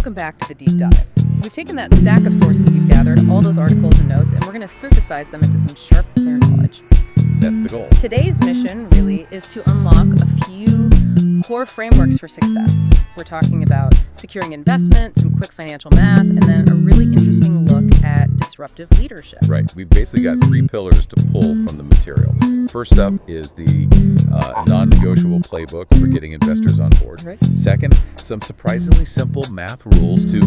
Welcome back to the deep dive. We've taken that stack of sources you've gathered, all those articles and notes, and we're going to synthesize them into some sharp, clear knowledge. That's the goal. Today's mission really is to unlock a few core frameworks for success. We're talking about securing investment, some quick financial math, and then a really interesting look at disruptive leadership. Right. We've basically got three pillars to pull from the material. First up is the non-negotiable playbook for getting investors on board. Right. Second, some surprisingly simple math rules to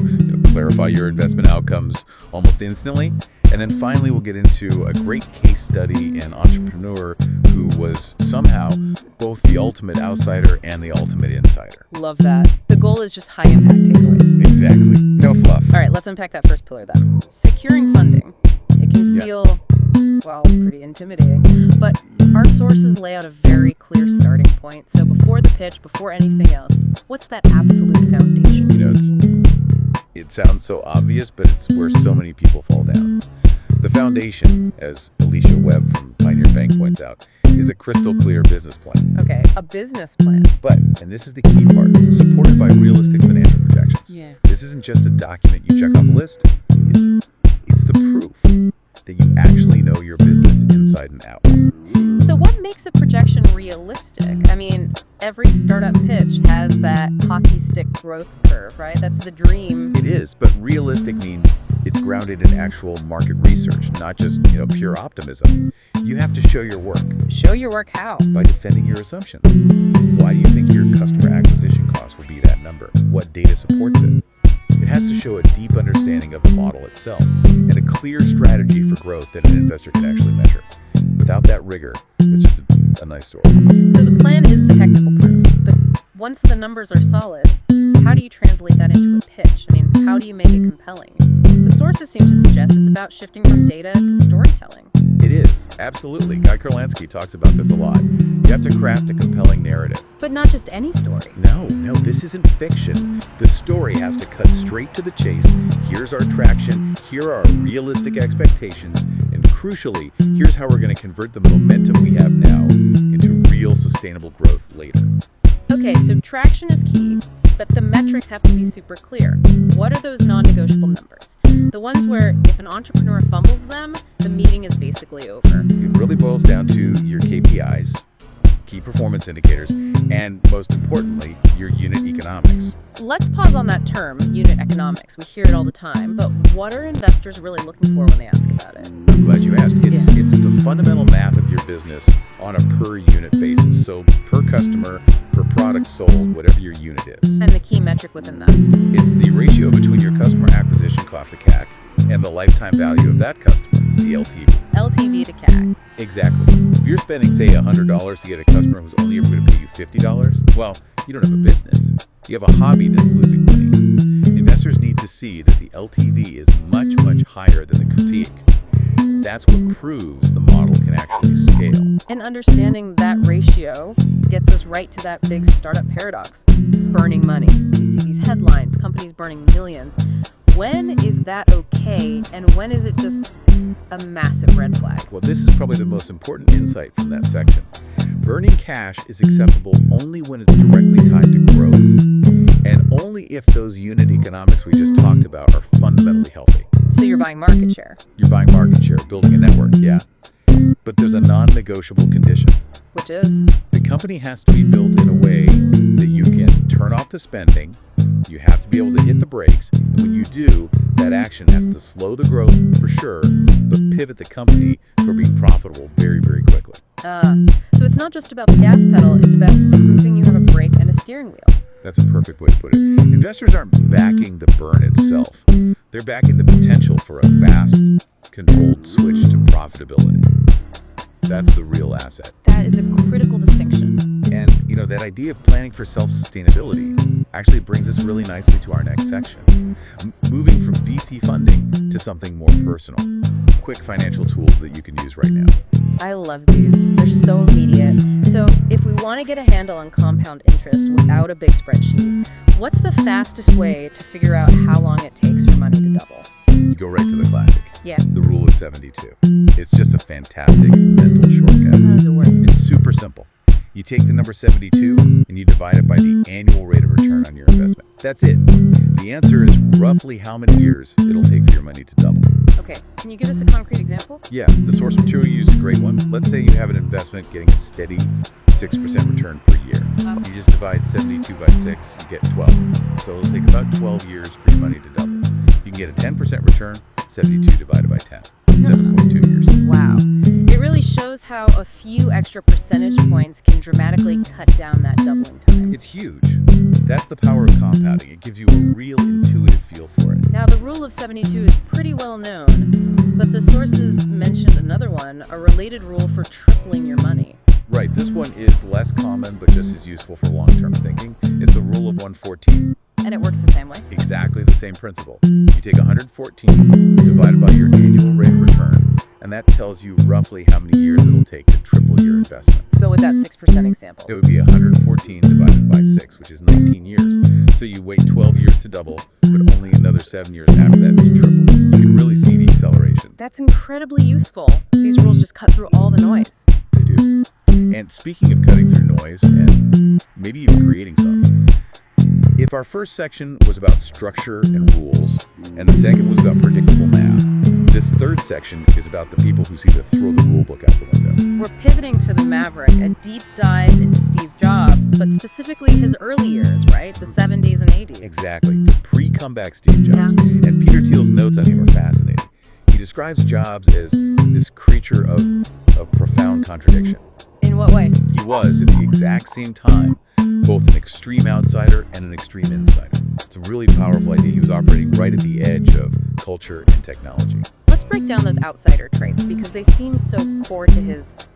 clarify your investment outcomes almost instantly. And then finally, we'll get into a great case study and entrepreneur who was somehow both the ultimate outsider and the ultimate insider. Love that. The goal is just high impact takeaways. Exactly. No fluff. All right, let's unpack that first pillar then. Securing funding. It can feel, well, pretty intimidating, but our sources lay out a very clear starting point. So before the pitch, before anything else, what's that absolute foundation? It sounds so obvious, but it's where so many people fall down. The foundation, as Alicia Webb from Pioneer Bank points out, is a crystal clear business plan. Okay, a business plan. But, and this is the key part, supported by realistic financial projections. Yeah. This isn't just a document you check off a list. It's the proof that you actually know your business inside and out. So what makes a projection realistic? I mean, every startup pitch has that hockey stick growth curve, right? That's the dream. It is, but realistic means it's grounded in actual market research, not just, pure optimism. You have to show your work. Show your work how? By defending your assumptions. Why do you think your customer acquisition cost will be that number? What data supports it? It has to show a deep understanding of the model itself and a clear strategy for growth that an investor can actually measure. Without that rigor, it's just a nice story. So the plan is the technical proof, but once the numbers are solid, how do you translate that into a pitch? I mean, how do you make it compelling? The sources seem to suggest it's about shifting from data to storytelling. It is, absolutely. Guy Kurlansky talks about this a lot. You have to craft a compelling narrative. But not just any story. No, this isn't fiction. The story has to cut straight to the chase. Here's our traction, here are our realistic expectations, and crucially, here's how we're going to convert the momentum we have now into real sustainable growth later. Okay, so traction is key, but the metrics have to be super clear. What are those non-negotiable numbers? The ones where if an entrepreneur fumbles them, the meeting is basically over. It really boils down to your KPIs, key performance indicators, and most importantly, your unit economics. Let's pause on that term, unit economics. We hear it all the time, but what are investors really looking for when they ask about it? I'm glad you asked. It's the fundamental math of your business on a per unit basis. So per customer, per product sold, whatever your unit is. And the key metric within that? It's the ratio between your customer acquisition cost of CAC and the lifetime value of that customer, the LTV. LTV to CAC. Exactly. If you're spending, say, $100 to get a customer who's only ever going to pay you $50, well, you don't have a business. You have a hobby that's losing money. Investors need to see that the LTV is much, much higher than the critique. That's what proves the model can actually scale. And understanding that ratio gets us right to that big startup paradox, burning money. We see these headlines, companies burning millions. When is that okay, and when is it just a massive red flag? Well, this is probably the most important insight from that section. Burning cash is acceptable only when it's directly tied to growth, and only if those unit economics we just talked about are fundamentally healthy. So you're buying market share. You're buying market share, building a network, yeah. But there's a non-negotiable condition. Which is? The company has to be built in a way that you can turn off the spending, you have to be able to hit the brakes, and when you do, that action has to slow the growth for sure, but pivot the company for being profitable very, very quickly. So it's not just about the gas pedal, it's about proving you have a brake and a steering wheel. That's a perfect way to put it. Investors aren't backing the burn itself. They're backing the potential for a fast, controlled switch to profitability. That's the real asset. That is a critical distinction. And, that idea of planning for self-sustainability actually brings us really nicely to our next section. Moving from VC funding to something more personal. Quick financial tools that you can use right now. I love these. They're so immediate. So if we want to get a handle on compound interest without a big spreadsheet, what's the fastest way to figure out how long it takes for money to double? You go right to the classic. Yeah. The rule of 72. It's just a fantastic mental shortcut. How does it work? It's super simple. You take the number 72 and you divide it by the annual rate of return on your investment. That's it. The answer is roughly how many years it'll take for your money to double. Okay, can you give us a concrete example? Yeah, the source material you use is a great one. Let's say you have an investment getting a steady 6% return per year. You just divide 72 by 6, you get 12. So it'll take about 12 years for your money to double. You can get a 10% return, 72 divided by 10, 7.2 years. Wow. It really shows how a few extra percentage points can dramatically cut down that doubling time. It's huge. That's the power of compounding. It gives you a real intuitive feel for it. Now, the rule of 72 is pretty well known, but the sources mentioned another one, a related rule for tripling your money. Right, this one is less common but just as useful for long-term thinking. It's the rule of 114. And it works the same way? Exactly the same principle. You take 114 divided by your annual rate of return, and that tells you roughly how many years it'll take to triple your investment. So with that 6% example. It would be 114 divided by 6, which is 19 years. So you wait 12 years to double, but only another 7 years after that to triple. You can really see the acceleration. That's incredibly useful. These rules just cut through all the noise. They do. And speaking of cutting through noise, and maybe even creating some, if our first section was about structure and rules, and the second was about predictable math, this third section is about the people who seem to throw the rulebook out the window. We're pivoting to the Maverick, a deep dive into Steve Jobs, but specifically his early years, right? The 70s and 80s. Exactly. The pre-comeback Steve Jobs. Yeah. And Peter Thiel's notes on him are fascinating. He describes Jobs as this creature of profound contradiction. In what way? He was, at the exact same time, both an extreme outsider and an extreme insider. It's a really powerful idea. He was operating right at the edge of culture and technology. Let's break down those outsider traits because they seem so core to his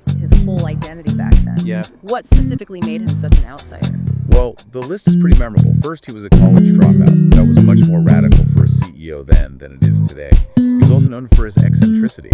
whole identity back then. Yeah. What specifically made him such an outsider? Well, the list is pretty memorable. First, he was a college dropout. That was much more radical for a CEO then than it is today. He was also known for his eccentricity.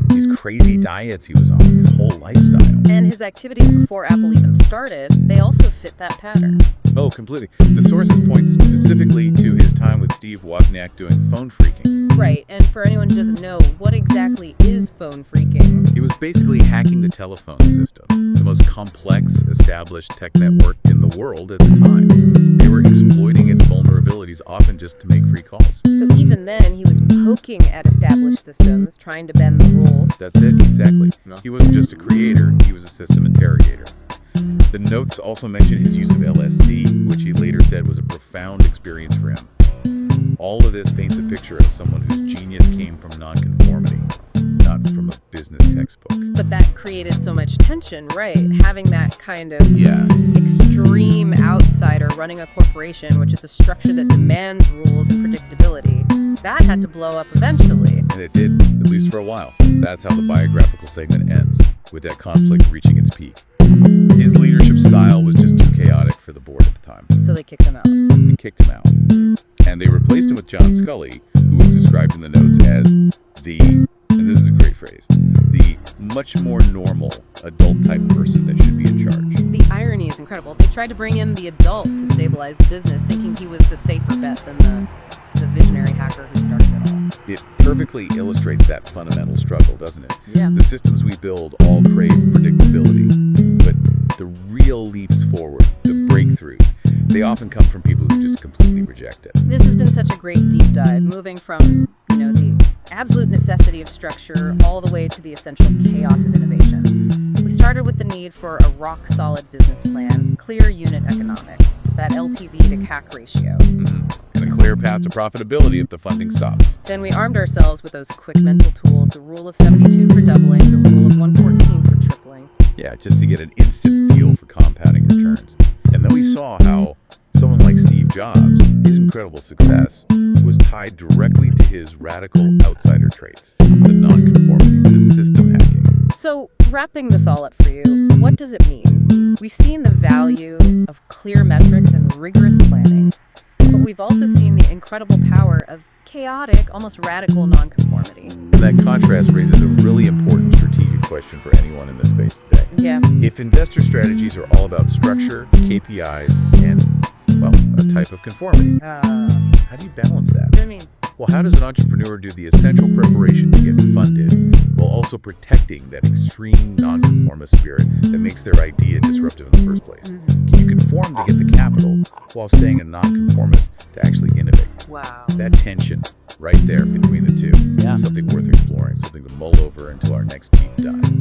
These crazy diets he was on, his whole lifestyle. And his activities before Apple even started, they also fit that pattern. Oh, completely. The sources point specifically to his time with Steve Wozniak doing phone phreaking. Right, and for anyone who doesn't know, what exactly is phone phreaking? It was basically hacking the telephone system, the most complex established tech network in the world at the time. They were exploiting its vulnerabilities, often just to make free calls. So even then, he was poking at established systems, trying to bend the rules. That's it, exactly. He wasn't just a creator, he was a system interrogator. The notes also mention his use of LSD, which he later said was a profound experience for him. All of this paints a picture of someone whose genius came from nonconformity, not from a business textbook. But that created so much tension, right? Having that kind of extreme outsider running a corporation, which is a structure that demands rules and predictability, that had to blow up eventually. And it did, at least for a while. That's how the biographical segment ends, with that conflict reaching its peak. His leadership style was just too chaotic for the board at the time. So they kicked him out. They kicked him out. And they replaced him with John Scully, who was described in the notes as the, and this is a great phrase, the much more normal adult-type person that should be in charge. The irony is incredible. They tried to bring in the adult to stabilize the business, thinking he was the safer bet than the visionary hacker who started it all. It perfectly illustrates that fundamental struggle, doesn't it? Yeah. The systems we build all crave predictability, but the real leaps forward, the breakthroughs, they often come from people who just completely reject it. This has been such a great deep dive, moving from, the absolute necessity of structure all the way to the essential chaos of innovation. We started with the need for a rock-solid business plan, clear unit economics, that LTV to CAC ratio. And a clear path to profitability if the funding stops. Then we armed ourselves with those quick mental tools, the rule of 72 for doubling, the rule of 114 for tripling. Yeah, just to get an instant feel for compounding returns. And then we saw how someone like Steve Jobs, his incredible success, was tied directly to his radical outsider traits, the nonconformity, the system hacking. So, wrapping this all up for you, what does it mean? We've seen the value of clear metrics and rigorous planning, but we've also seen the incredible power of chaotic, almost radical nonconformity. And that contrast raises a really important strategic question for anyone in this space today. Yeah. If investor strategies are all about structure, KPIs, and, well, a type of conformity, how do you balance that? What do you mean? Well, how does an entrepreneur do the essential preparation to get funded while also protecting that extreme nonconformist spirit that makes their idea disruptive in the first place? Can you conform to get the capital while staying a nonconformist to actually innovate? Wow. That tension right there between the two is something worth exploring, something to mull over until our next deep dive.